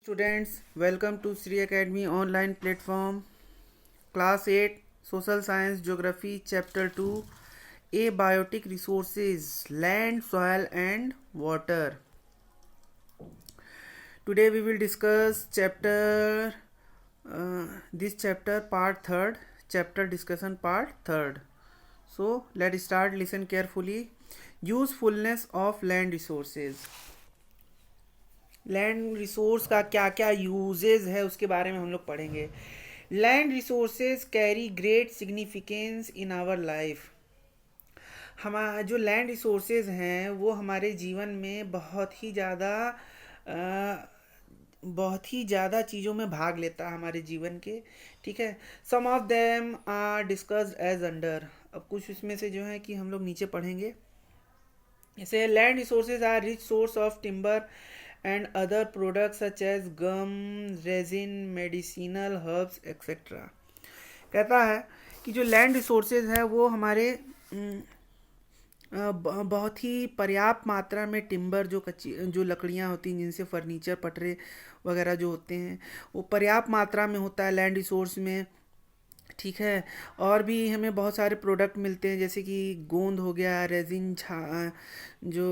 Students, welcome to Sri Academy online platform. Class 8 Social Science Geography Chapter 2 Abiotic Resources Land, Soil and Water. Today we will discuss this chapter part 3rd, chapter discussion part 3rd. So let's start. Listen carefully. Usefulness of land resources. Land resource का क्या क्या uses है उसके बारे में हम लोग पढ़ेंगे. Land resources carry great significance in our life. हमारा जो लैंड रिसोर्सेज हैं वो हमारे जीवन में बहुत ही ज़्यादा चीज़ों में भाग लेता है हमारे जीवन के. ठीक है. Some of them are discussed as under. अब कुछ इसमें से जो है कि हम लोग नीचे पढ़ेंगे. जैसे land resources are rich source of timber and other products such as gum, resin, medicinal herbs etc. कहता है कि जो लैंड रिसोर्सेज है वो हमारे बहुत ही पर्याप्त मात्रा में टिम्बर जो लकड़ियाँ होती हैं जिनसे फर्नीचर पटरे वगैरह जो होते हैं वो पर्याप्त मात्रा में होता है लैंड रिसोर्स में. ठीक है. और भी हमें बहुत सारे प्रोडक्ट मिलते हैं जैसे कि गोंद हो गया, रेजिन, जो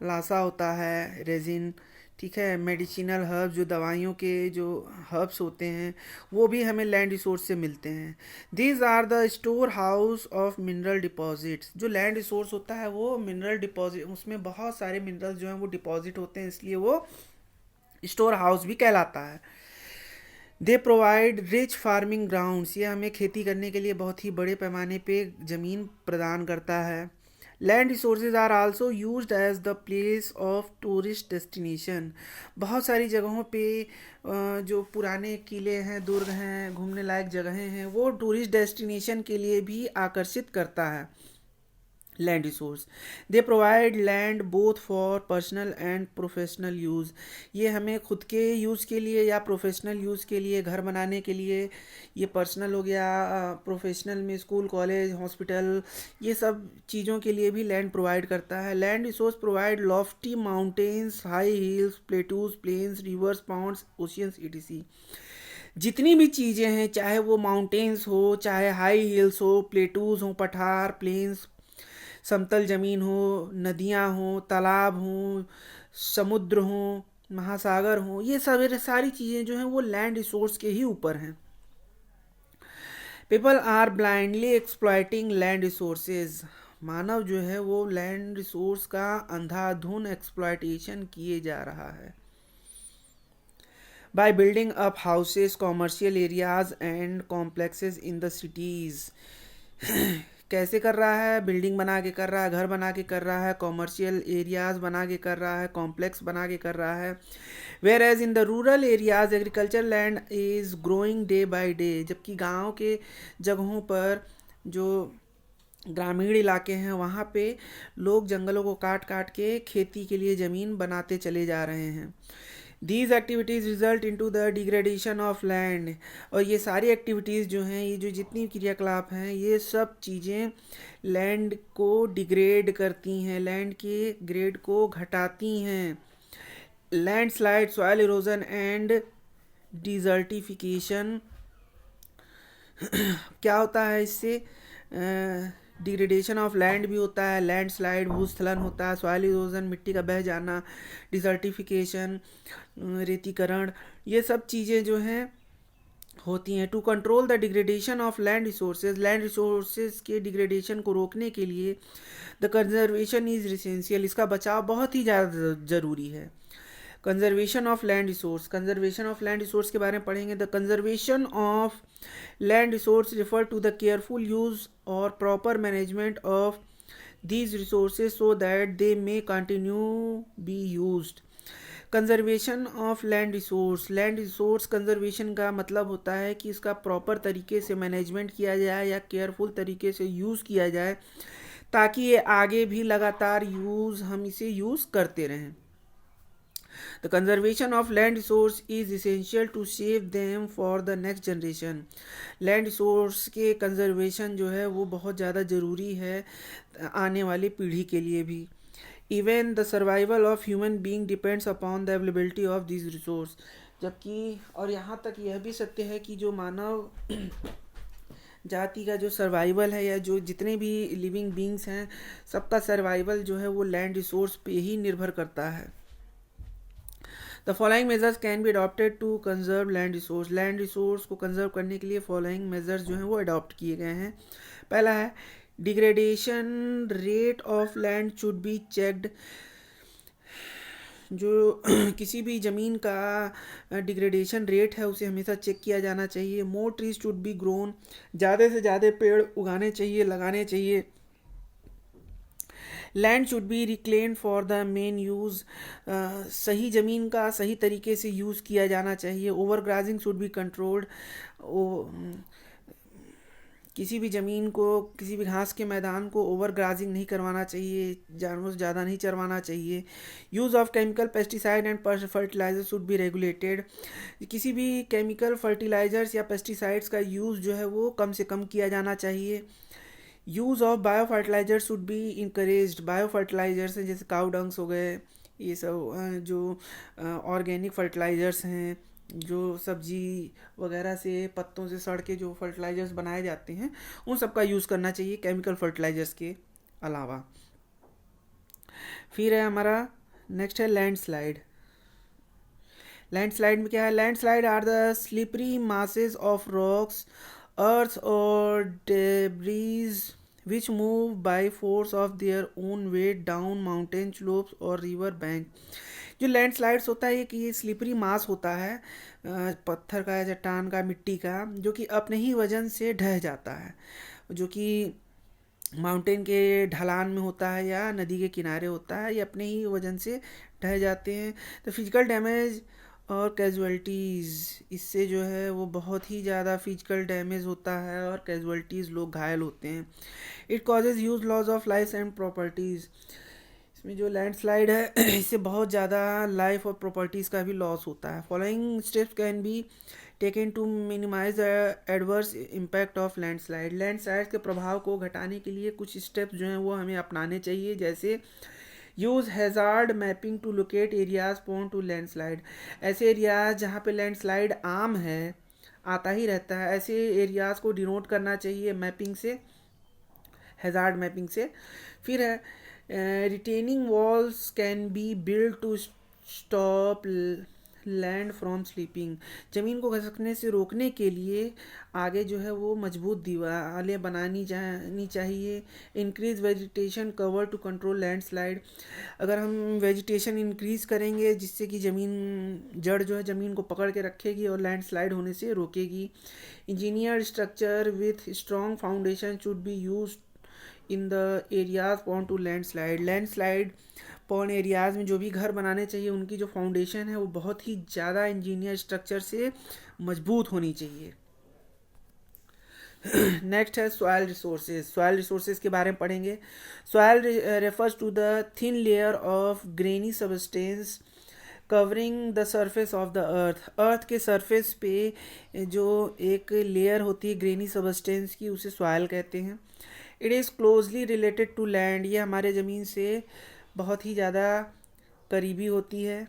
लासा होता है, रेजिन. ठीक है. मेडिसिनल हर्ब्स जो दवाइयों के जो हर्ब्स होते हैं वो भी हमें लैंड रिसोर्स से मिलते हैं. These are the store house of mineral deposits. जो लैंड रिसोर्स होता है वो मिनरल डिपॉजिट, उसमें बहुत सारे मिनरल्स जो हैं वो डिपॉजिट होते हैं, इसलिए वो स्टोर हाउस भी कहलाता है. They provide rich farming grounds. ये हमें खेती करने के लिए बहुत ही बड़े पैमाने पे ज़मीन प्रदान करता है. Land resources are also used as the place of tourist destination. बहुत सारी जगहों पे जो पुराने किले हैं, दुर्ग हैं, घूमने लायक जगहें हैं, वो टूरिस्ट डेस्टिनेशन के लिए भी आकर्षित करता है land resource. They provide land both for personal and professional use. ये हमें खुद के यूज़ के लिए या प्रोफेशनल यूज़ के लिए, घर बनाने के लिए, ये पर्सनल हो गया, प्रोफेशनल में स्कूल, कॉलेज, हॉस्पिटल, ये सब चीज़ों के लिए भी लैंड प्रोवाइड करता है. Land resource provide lofty mountains, high hills, plateaus, plains, rivers, ponds, oceans etc. जितनी भी चीज़ें हैं, चाहे वो माउंटेन्स हो, चाहे हाई हिल्स हो, प्लेटूज हो, पठार, प्लेन्स, समतल ज़मीन हो, नदियाँ हों, तालाब हों, समुद्र हों, महासागर हों, ये सारी चीज़ें जो हैं वो लैंड रिसोर्स के ही ऊपर हैं. People are blindly exploiting land resources. मानव जो है वो लैंड रिसोर्स का अंधाधुन एक्सप्लॉइटेशन किए जा रहा है. By building up houses, commercial areas and complexes in the cities. कैसे कर रहा है? बिल्डिंग बना के कर रहा है, घर बना के कर रहा है, कॉमर्शियल एरियाज बना के कर रहा है, कॉम्प्लेक्स बना के कर रहा है. Whereas in the rural areas agriculture land is growing day by day. जबकि गांव के जगहों पर, जो ग्रामीण इलाके हैं, वहाँ पे लोग जंगलों को काट काट के खेती के लिए ज़मीन बनाते चले जा रहे हैं. These activities result into the degradation of land. और ये सारी एक्टिविटीज़ जो हैं, ये जो जितनी क्रियाकलाप हैं, ये सब चीज़ें लैंड को डिग्रेड करती हैं, लैंड के ग्रेड को घटाती हैं. Land slide, soil erosion and desertification. क्या होता है इससे? डिग्रेडेशन ऑफ लैंड भी होता है, लैंड स्लाइड, भूस्खलन होता है, सॉइल इरोजन, मिट्टी का बह जाना, डिजर्टिफिकेशन, रेतीकरण, ये सब चीज़ें जो हैं होती हैं. To control the degradation of land resources. Land resources के डिग्रेडेशन को रोकने के लिए द कंजर्वेशन इज़ एसेंशियल. इसका बचाव बहुत ही ज़्यादा ज़रूरी है. Conservation of land resource. Conservation of land resource के बारे में पढ़ेंगे. The conservation of land resource refer to the careful use और proper management of these resources so that they may continue be used. Conservation of land resource. Land resource conservation का मतलब होता है कि इसका प्रॉपर तरीके से मैनेजमेंट किया जाए या केयरफुल तरीके से यूज़ किया जाए, ताकि ये आगे भी लगातार हम इसे यूज़ करते रहें. The conservation of land resource is essential to save them for the next generation. Land resource के conservation जो है वो बहुत ज़्यादा ज़रूरी है आने वाली पीढ़ी के लिए भी. Even the survival of human being depends upon the availability of this resource. जबकि और यहाँ तक यह भी सत्य है कि जो मानव जाति का जो सर्वाइवल है या जो जितने भी लिविंग बींग्स हैं सबका सर्वाइवल जो है वो लैंड रिसोर्स पे ही निर्भर करता है। The following measures can be adopted to conserve land resource को कंजर्व करने के लिए फॉलोइंग मेजर्स जो हैं वो अडॉप्ट किए गए हैं। पहला है degradation rate of land should be checked. जो किसी भी ज़मीन का डिग्रेडेशन रेट है उसे हमेशा चेक किया जाना चाहिए। More trees should be grown, ज़्यादा से ज़्यादा पेड़ उगाने चाहिए, लगाने चाहिए। Land should be reclaimed for the main use, सही ज़मीन का सही तरीके से यूज़ किया जाना चाहिए। ओवर ग्राजिंग शुड बी कंट्रोल्ड, किसी भी ज़मीन को किसी भी घास के मैदान को ओवर ग्राजिंग नहीं करवाना चाहिए, जानवरों से ज़्यादा नहीं चरवाना चाहिए। Use of chemical pesticide and fertiliser should be regulated, किसी भी केमिकल फर्टिलाइजर्स या पेस्टिसाइड्स का यूज़ जो है वो कम से कम किया जाना चाहिए। Use of bio fertilisers should be encouraged, bio fertilisers हैं जैसे काउ डंग्स हो गए, ये सब जो ऑर्गेनिक फर्टिलाइजर्स हैं, जो सब्जी वगैरह से पत्तों से सड़ के जो फर्टिलाइजर्स बनाए जाते हैं उन सब का यूज़ करना चाहिए केमिकल फर्टिलाइजर्स के अलावा। फिर है हमारा नेक्स्ट है लैंडस्लाइड। लैंडस्लाइड में क्या है? Landslide are the slippery masses of rocks, earth और debris which move by force of their own weight down mountain slopes और रिवर बैंक। जो लैंडस्लाइड्स होता है कि ये स्लिपरी मास होता है पत्थर का, चट्टान का, मिट्टी का, जो कि अपने ही वजन से ढह जाता है, जो कि माउंटेन के ढलान में होता है या नदी के किनारे होता है, ये अपने ही वजन से ढह जाते हैं। तो फिजिकल डैमेज और कैजुअल्टीज़, इससे जो है वो बहुत ही ज़्यादा फिजिकल डैमेज होता है और कैजुअल्टीज़, लोग घायल होते हैं। It causes huge loss of life and properties, इसमें जो लैंडस्लाइड है इससे बहुत ज़्यादा लाइफ और प्रॉपर्टीज़ का भी लॉस होता है। Following steps can be taken to minimise the adverse impact of landslide. Landslide के प्रभाव को घटाने के लिए कुछ स्टेप्स जो हैं वो हमें अपनाने चाहिए, जैसे use hazard mapping to locate areas prone to landslide. ऐसे एरियाज जहाँ पे लैंडस्लाइड आम है, आता ही रहता है, ऐसे एरियाज को डिनोट करना चाहिए मैपिंग से, हैज़ार्ड मैपिंग से। फिर है retaining walls can be build to stop land from slipping. ज़मीन को खिसकने से रोकने के लिए आगे जो है वो मजबूत दीवारें बनानी चाहिए। Increase vegetation cover to control landslide, अगर हम वेजिटेशन इंक्रीज करेंगे जिससे कि ज़मीन जड़ जो है ज़मीन को पकड़ के रखेगी और लैंडस्लाइड होने से रोकेगी। Engineer structure with strong foundation should be use in the areas prone to landslide. Landslide prone areas में जो भी घर बनाने चाहिए उनकी जो फाउंडेशन है वो बहुत ही ज़्यादा इंजीनियर स्ट्रक्चर से मजबूत होनी चाहिए। नेक्स्ट है सॉइल रिसोर्सेज। सॉइल रिसोर्सेज के बारे में पढ़ेंगे। Soil refers to the thin layer of grainy substance covering the surface of the earth. Earth के सरफेस पे जो एक लेयर होती है ग्रेनी सबस्टेंस की, उसे सॉइल कहते हैं। It is closely related to land, ये हमारे ज़मीन से बहुत ही ज़्यादा करीबी होती है।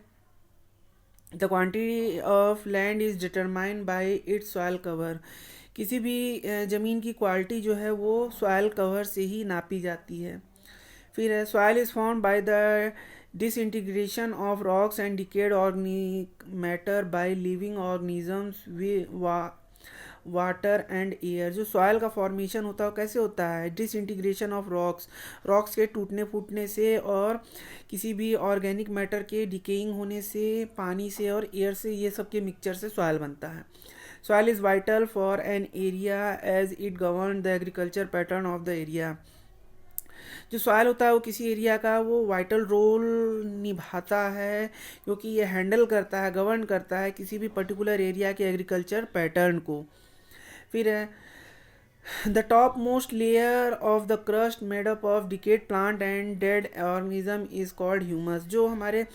The quantity of land is determined by it's soil cover, किसी भी ज़मीन की क्वालिटी जो है वो सॉइल कवर से ही नापी जाती है। फिर है soil is formed by the disintegration of rocks and decade organic matter by living organisms water and air. जो सॉइल का फॉर्मेशन होता है वो कैसे होता है? डिसइंटीग्रेशन ऑफ रॉक्स के टूटने फूटने से और किसी भी ऑर्गेनिक मैटर के डिकेइंग होने से, पानी से और एयर से, ये सब के मिक्सचर से सॉइल बनता है। Soil is vital for an area as it govern the agriculture pattern of the area. जो सॉइल होता है वो किसी एरिया का वो वाइटल रोल निभाता है, क्योंकि ये हैंडल करता है, गवर्न करता है किसी भी पर्टिकुलर एरिया के एग्रीकल्चर पैटर्न को। फिर है the top most layer of the crust made up of decade plant and dead organism is called humus. जो हमारे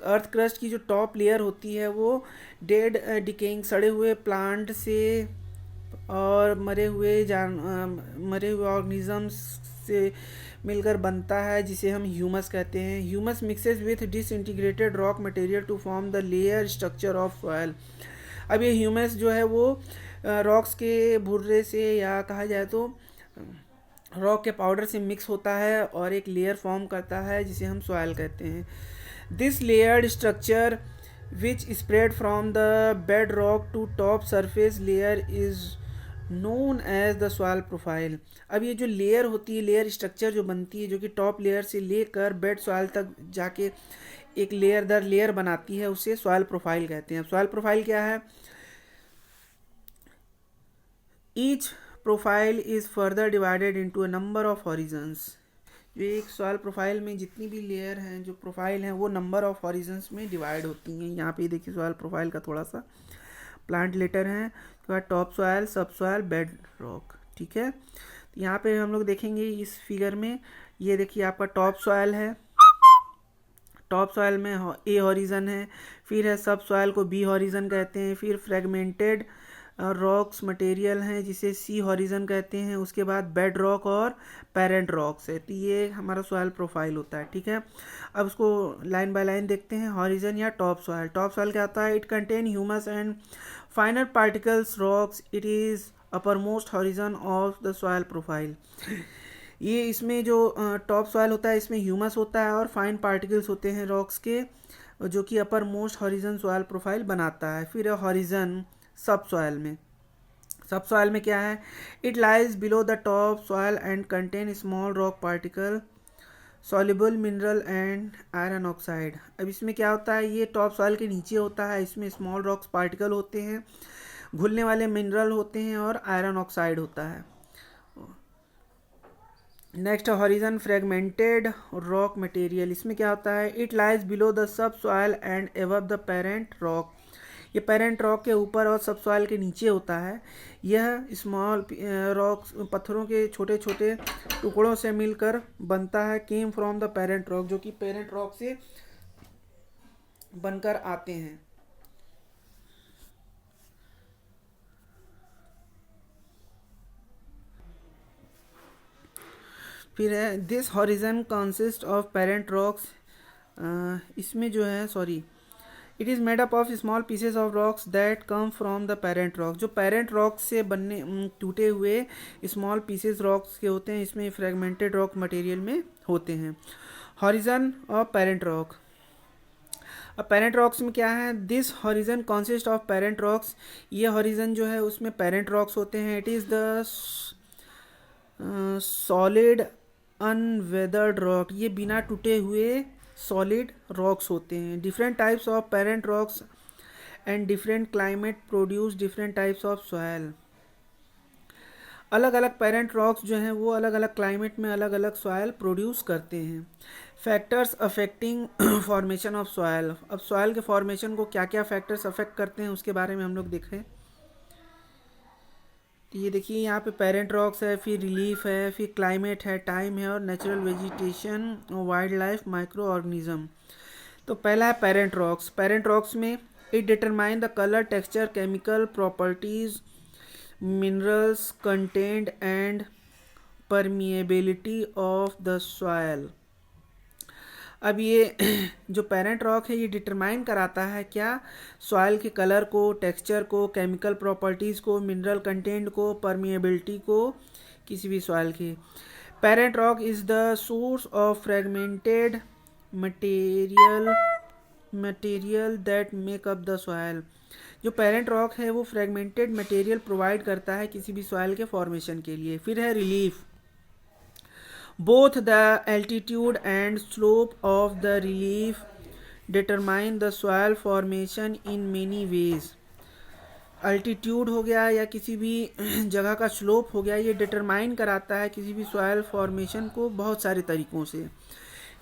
अर्थ क्रस्ट की जो टॉप लेयर होती है वो डेड डिकेइंग सड़े हुए प्लांट से और मरे हुए ऑर्गेनिजम्स से मिलकर बनता है, जिसे हम ह्यूमस कहते हैं। Humus mixes with disintegrated rock material to form the layer structure of soil. अब ये ह्यूमस जो है वो रॉक्स के भुर्रे से, या कहा जाए तो रॉक के पाउडर से मिक्स होता है और एक लेयर फॉर्म करता है, जिसे हम सॉयल कहते हैं। This layered structure which spread from the bedrock to top surface layer is known as the soil profile। अब ये जो लेयर होती है, लेयर स्ट्रक्चर जो बनती है, जो कि टॉप लेयर से लेकर बेड सॉइल तक जाके एक लेयर दर लेयर बनाती है, उसे सॉइल प्रोफाइल कहते हैं। सॉइल प्रोफाइल क्या है? Each profile is further divided into a number of horizons. जो एक सॉइल प्रोफाइल में जितनी भी लेयर हैं, जो प्रोफाइल हैं, वो नंबर ऑफ हॉरिजन्स में डिवाइड होती हैं। यहाँ पे देखिए सॉइल प्रोफाइल का थोड़ा सा प्लांट लेटर है, उसके बाद टॉप सॉइल, सब सॉइल, बेड रॉक। ठीक है, तो यहाँ पे हम लोग देखेंगे इस फिगर में, ये देखिए आपका टॉप सॉइल है, टॉप सॉइल में ए हॉरिजन है, फिर है सब सॉइल को बी हॉरिजन कहते हैं, फिर फ्रेगमेंटेड रॉक्स मटेरियल हैं जिसे सी हॉरिजन कहते हैं, उसके बाद बेड रॉक और पेरेंट रॉक्स है। तो ये हमारा सॉइल प्रोफाइल होता है। ठीक है, अब उसको लाइन बाय लाइन देखते हैं। हॉरिजन या टॉप सॉइल। टॉप सॉइल क्या होता है? It contain humus and फाइनर particles rocks, it is upper most horizon of the soil profile. ये इसमें जो टॉप सॉइल होता है, इसमें ह्यूमस होता है और फाइन पार्टिकल्स होते हैं रॉक्स के, जो कि upper most horizon soil profile बनाता है। फिर हॉरिजन सब सॉइल में। सब सॉइल में क्या है? It lies below the top soil and contain small rock particle, soluble mineral and iron oxide. अब इसमें क्या होता है? ये टॉप सॉइल के नीचे होता है, इसमें स्मॉल रॉक्स पार्टिकल होते हैं, घुलने वाले मिनरल होते हैं और आयरन ऑक्साइड होता है। Next horizon fragmented rock material. इसमें क्या होता है? It lies below the sub soil and above the parent rock. ये पेरेंट रॉक के ऊपर और सब सॉइल के नीचे होता है। यह स्मॉल रॉक्स, पत्थरों के छोटे छोटे टुकड़ों से मिलकर बनता है। Came from the parent rock, जो कि पेरेंट रॉक से बनकर आते हैं। फिर है this horizon consist of parent rocks. इसमें जो है it is made up of small pieces of rocks that come from the parent rock. जो पेरेंट रॉक से बनने टूटे हुए स्मॉल पीसेस रॉक्स के होते हैं, इसमें फ्रेगमेंटेड रॉक मटेरियल में होते हैं। Horizon of parent rock. अब पेरेंट रॉक्स में क्या है? This horizon consist of parent rocks. ये हॉरिजन जो है उसमें पेरेंट रॉक्स होते हैं। It is the solid unweathered rock. ये बिना टूटे हुए सॉलिड रॉक्स होते हैं। Different types of parent rocks and different climate produce different types of soil. अलग अलग पेरेंट रॉक्स जो हैं वो अलग अलग क्लाइमेट में अलग अलग सॉयल प्रोड्यूस करते हैं। Factors affecting formation of soil. अब सॉयल के फॉर्मेशन को क्या क्या फैक्टर्स अफेक्ट करते हैं उसके बारे में हम लोग देखें। तो ये देखिए यहाँ पे पेरेंट रॉक्स है, फिर रिलीफ है, फिर क्लाइमेट है, टाइम है और natural vegetation, wild life, micro organism. तो पहला है पेरेंट रॉक्स। पेरेंट रॉक्स में it determine the colour, texture, chemical properties, minerals content and permeability of the soil. अब ये जो पेरेंट रॉक है ये डिटरमाइन कराता है क्या? सॉइल के कलर को, टेक्सचर को, केमिकल प्रॉपर्टीज़ को, मिनरल कंटेंट को, परमिएबिलिटी को किसी भी सॉइल की। Parent rock is the source of fragmented material that make up the soil. जो पेरेंट रॉक है वो फ्रेगमेंटेड मटेरियल प्रोवाइड करता है किसी भी सॉइल के फॉर्मेशन के लिए। फिर है relief. Both the altitude and slope of the relief determine the soil formation in many ways। Altitude हो गया या किसी भी जगह का स्लोप हो गया, ये डिटरमाइन कराता है किसी भी सॉयल फॉर्मेशन को बहुत सारे तरीक़ों से।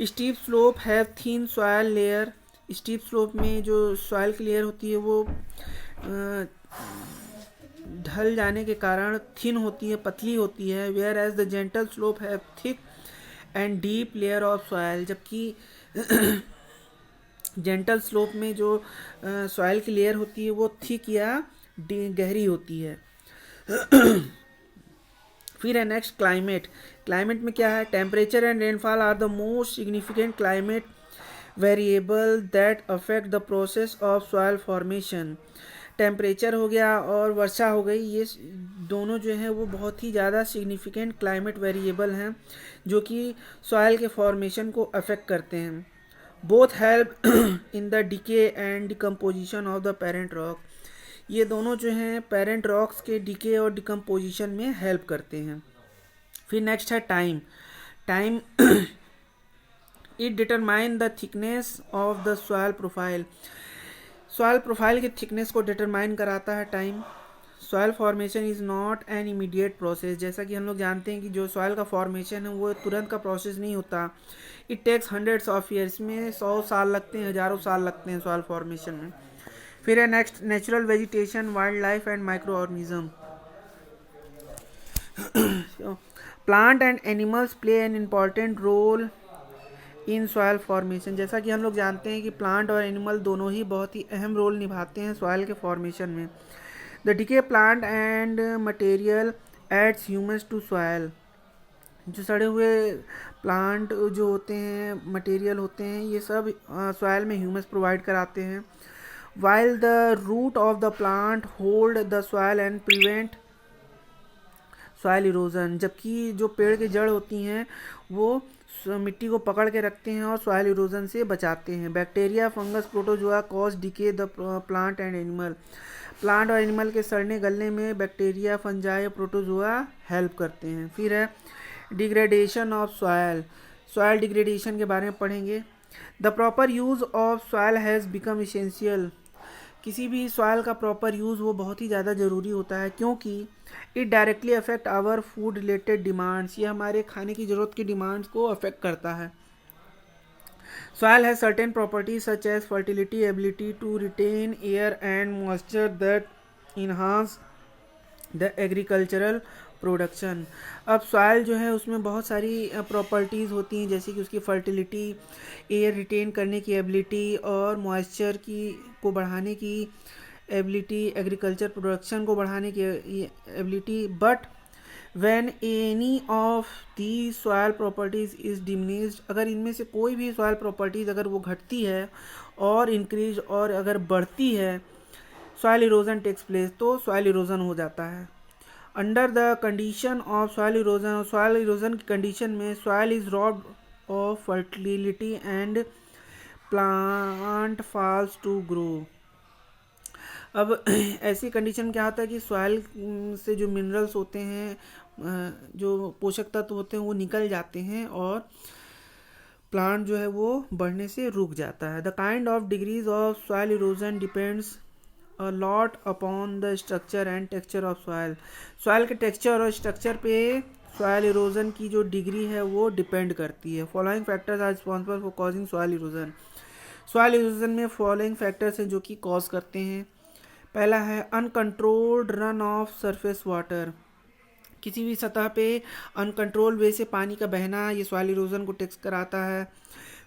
Steep slope have thin soil layer. Steep slope में जो सॉयल की लेयर होती है वो ढल जाने के कारण थिन होती है, पतली होती है। Whereas the gentle slope have thick and deep layer of soil. जबकि जेंटल स्लोप में जो सॉयल की लेयर होती है वो थिक या गहरी होती है। फिर है नेक्स्ट क्लाइमेट। क्लाइमेट में क्या है, temperature and rainfall are the most significant climate variable that affect the process of soil formation. Temperature हो गया और वर्षा हो गई, ये दोनों जो हैं वो बहुत ही ज़्यादा सिग्निफिकेंट क्लाइमेट वेरिएबल हैं जो कि सॉइल के फॉर्मेशन को अफेक्ट करते हैं। Both help in the decay and decomposition of the parent rock. ये दोनों जो हैं पेरेंट रॉक्स के डिके और डिकम्पोजिशन में हेल्प करते हैं। फिर नेक्स्ट है time. Time it determine the thickness of the soil profile. Soil profile की थिकनेस को डिटरमाइन कराता है time. Soil formation is not an immediate process. जैसा कि हम लोग जानते हैं कि जो सॉइल का फॉर्मेशन है वो तुरंत का प्रोसेस नहीं होता। It takes hundreds of years, में 100 साल लगते हैं, हज़ारों साल लगते हैं सॉइल फॉर्मेशन में। फिर है next natural vegetation, wildlife and microorganism. Plant and animals play an important role in soil formation. जैसा कि हम लोग जानते हैं कि प्लांट और एनिमल दोनों ही बहुत ही अहम रोल निभाते हैं सॉइल के फॉर्मेशन में। The decay plant and material adds humus to soil. जो सड़े हुए प्लांट जो होते हैं, मटेरियल होते हैं, ये सब सॉइल में ह्यूमस प्रोवाइड कराते हैं। While the root of the plant hold the soil and prevent soil erosion. जबकि जो पेड़ की जड़ होती हैं वो मिट्टी को पकड़ के रखते हैं और सॉइल इरोजन से बचाते हैं। Bacteria, fungus, protozoa cause decay the plant and animal. Plant और एनिमल के सड़ने गलने में बैक्टीरिया, फंजाई, प्रोटोजोआ हेल्प करते हैं। फिर है degradation of soil. Soil degradation के बारे में पढ़ेंगे। The proper use of soil has become essential. किसी भी सॉइल का प्रॉपर यूज़ वो बहुत ही ज़्यादा ज़रूरी होता है, क्योंकि it directly affect our food related demands. ये हमारे खाने की ज़रूरत की डिमांड्स को अफेक्ट करता है। Soil has certain properties such as fertility, ability to retain air and moisture that enhance the agricultural production. अब सॉइल जो है उसमें बहुत सारी प्रॉपर्टीज़ होती हैं, जैसे कि उसकी फर्टिलिटी, एयर रिटेन करने की एबिलिटी और मॉइस्चर की को बढ़ाने की एबिलिटी, एग्रीकल्चर प्रोडक्शन को बढ़ाने की ability. But when any of the soil properties is diminished, अगर इनमें से कोई भी सॉइल प्रॉपर्टीज़ अगर वो घटती है और इंक्रीज और अगर बढ़ती है, सॉइल इरोजन टेक्स प्लेस, तो सॉइल इरोजन हो जाता है। Under the condition of soil erosion, soil erosion की कंडीशन में soil is robbed of fertility and plant fails to grow. अब ऐसी कंडीशन क्या होता है कि सॉइल से जो मिनरल्स होते हैं, जो पोषक तत्व होते हैं, वो निकल जाते हैं और प्लांट जो है वो बढ़ने से रुक जाता है। The kind of degrees of soil erosion depends a lot upon the structure and texture of soil. Soil के टेक्सचर और स्ट्रक्चर पे सॉइल इरोजन की जो डिग्री है वो डिपेंड करती है। Following factors are responsible for causing soil erosion. Soil erosion में फॉलोइंग फैक्टर्स हैं जो कि कॉज करते हैं। पहला है uncontrolled run off surface water. किसी भी सतह पे अनकंट्रोल वे से पानी का बहना, ये सॉइल इरोजन को टेक्स कराता है।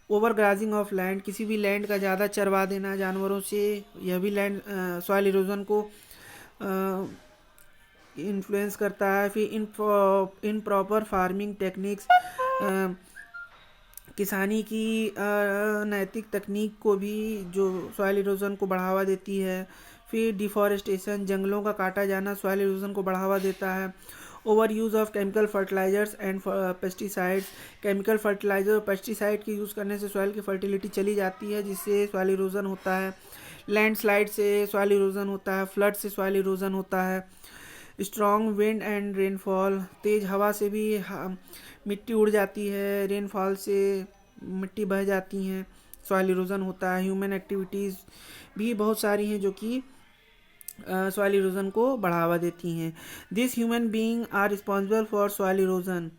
ओवर ग्राजिंग ऑफ लैंड, किसी भी लैंड का ज़्यादा चरवा देना जानवरों से, यह भी लैंड सॉइल इरोजन को इन्फ्लुएंस करता है। फिर इन प्रॉपर फार्मिंग टेक्निक्स, किसानी की नैतिक तकनीक को भी जो सॉइल इरोजन को बढ़ावा देती है। फिर डिफॉरेस्टेशन, जंगलों का काटा जाना सॉइल इरोजन को बढ़ावा देता है। Over use of chemical fertilisers and pesticides, chemical fertiliser और पेस्टिसाइड के यूज़ करने से सॉइल की फर्टिलिटी चली जाती है, जिससे सॉइल इरोजन होता है। लैंडस्लाइड से सॉइल इरोजन होता है। फ्लड से सॉइल इरोजन होता है। स्ट्रॉन्ग विंड एंड रेनफॉल, तेज़ हवा से भी मिट्टी उड़ जाती है। रेनफॉल से मिट्टी बह जाती हैं, सॉइल इरोजन होता है। ह्यूमन एक्टिविटीज़ भी बहुत सारी हैं जो कि सॉइल इरोजन को बढ़ावा देती हैं। This human being are responsible for soil erosion,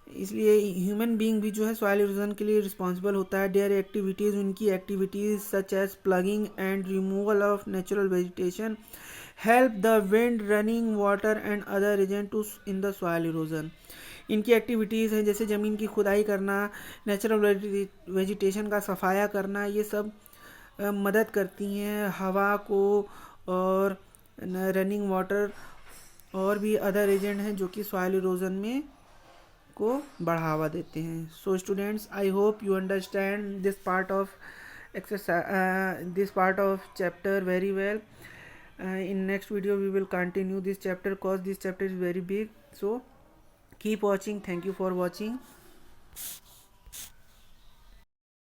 इसलिए ह्यूमन बीइंग भी जो है सॉइल इरोजन के लिए रिस्पॉन्सिबल होता है। देयर एक्टिविटीज़, उनकी activities such as plugging and removal of natural vegetation help the wind, running water and other agent to in the soil erosion. इनकी एक्टिविटीज़ हैं जैसे ज़मीन की खुदाई करना, नेचुरल वेजिटेशन का सफाया करना, ये सब मदद करती हैं हवा को और रनिंग वाटर और भी अदर एजेंट हैं जो कि सॉइल इरोजन में को बढ़ावा देते हैं. So students, I hope you understand this part of exercise, this part of chapter very well. In next video we will continue this chapter, cause this chapter is very big. So keep watching. Thank you for watching.